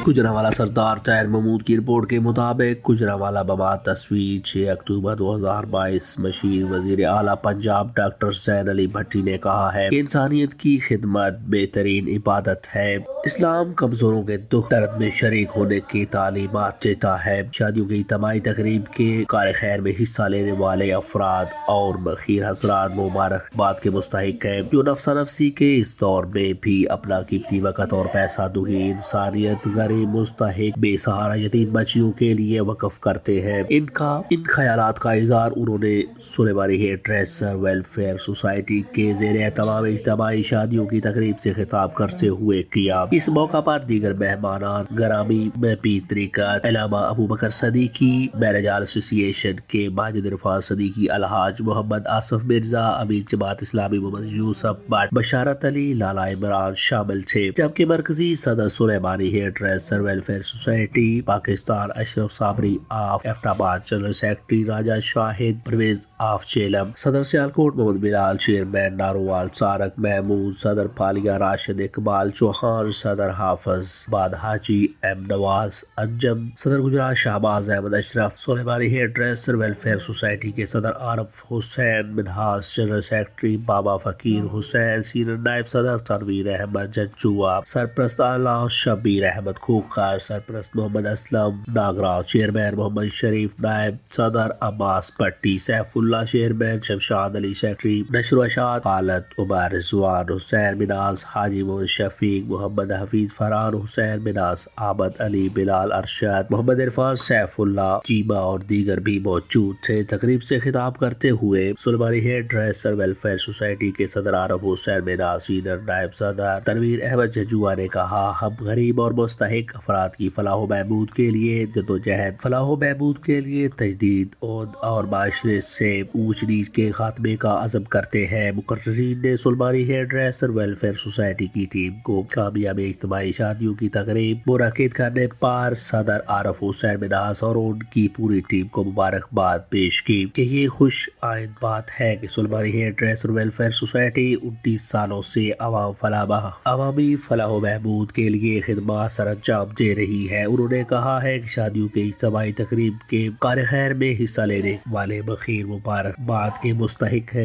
گجرانوالہ سردار طاہر محمود کی رپورٹ کے مطابق گجرانوالہ بمات تصویر 6 اکتوبر 2022 مشیر وزیر اعلیٰ پنجاب ڈاکٹر زین علی بھٹی نے کہا ہے کہ انسانیت کی خدمت بہترین عبادت ہے۔ اسلام کمزوروں کے دکھ درد میں شریک ہونے کی تعلیمات دیتا ہے۔ شادیوں کی اجتماعی تقریب کے کار خیر میں حصہ لینے والے افراد اور مخیر حضرات مبارکباد کے مستحق ہیں، جو نفسا نفسی کے اس دور میں بھی اپنا قیمتی وقت اور پیسہ دگی انسانیت غریب مستحق بے سہارا یتیم بچیوں کے لیے وقف کرتے ہیں۔ ان خیالات کا اظہار انہوں نے سلیمانی ہیئر ڈریسر ویلفیئر سوسائٹی کے زیر اہتمام اجتماعی شادیوں کی تقریب سے خطاب کرتے ہوئے کیا۔ اس موقع پر دیگر مہمانان گرامی میں پیر طریقت علامہ ابوبکر صدیقی، میرج ایسوسی ایشن کے ماجد عرفان صدیقی، الحاج محمد آصف مرزا، امیر جماعت اسلامی محمد یوسف بٹ، بشارت علی، لالا عمران شامل تھے، جبکہ مرکزی صدر Sulemani hair dresser welfare society Pakistan Ashraf Sabri of Abbottabad, general secretary Raja Shahid Pervez of Jhelum, صدر سیالکوٹ محمد بلال، چیئرمین نارووال سارک محمود، صدر پالیا راشد اقبال چوہان، صدر حافظ باد حاجی ایم نواز انجم، صدر گجرات شہباز احمد اشرف، سلیمانی ہیئر ڈریسر ویلفیئر سوسائٹی کے صدر عارف حسین منہاس، جنرل سیکرٹری بابا فقیر حسین، سینئر نائب صدر تنویر احمد جنجوعہ، سرپرست اعلیٰ شبیر احمد کھوکھر، سرپرست محمد اسلم ناگراج، چیئرمین محمد شریف، نائب صدر عباس پٹی، سیف اللہ چیئرمین، شمشاد علی سیکرٹری، نشر و اشاعت خالد عمر، رضوان حسین مناس، حاجی محمد شفیق، محمد حفیظ فرحان حسین مناس، احمد علی، بلال ارشد، محمد عرفان، سیف اللہ چیمہ اور دیگر بھی موجود تھے۔ تقریب سے خطاب کرتے ہوئے سلیمانی ہیئر ڈریسر ویلفیئر سوسائٹی کے صدر عارف حسین مناس، سینئر نائب صدر تنویر احمد جنجوعہ نے کہا، ہم غریب اور مستحق افراد کی فلاح و بہبود کے لیے جدوجہد، فلاح و بہبود کے لیے تجدید اور معاشرے سے اونچ نیچ کے خاتمے کا عزم کرتے ہیں۔ مقررین نے سلیمانی ہیئر ڈریسر ویلفیئر سوسائٹی کی ٹیم کو کامیاب اجتماعی شادیوں کی تقریب منعقد کرنے پر صدر عارف حسین مناس اور ان کی پوری ٹیم کو مبارکباد پیش کی کہ یہ خوش آئند بات ہے کہ سلیمانی ہیئر ڈریسر ویلفیئر سوسائٹی 19 سالوں سے عوامی فلاح و بہبود کے لیے خدمات سر انجام دے رہی ہے۔ انہوں نے کہا ہے کہ شادیوں کے اجتماعی تقریب کے کار خیر میں حصہ لینے والے بخیر مبارکباد کے مستحق ہیں۔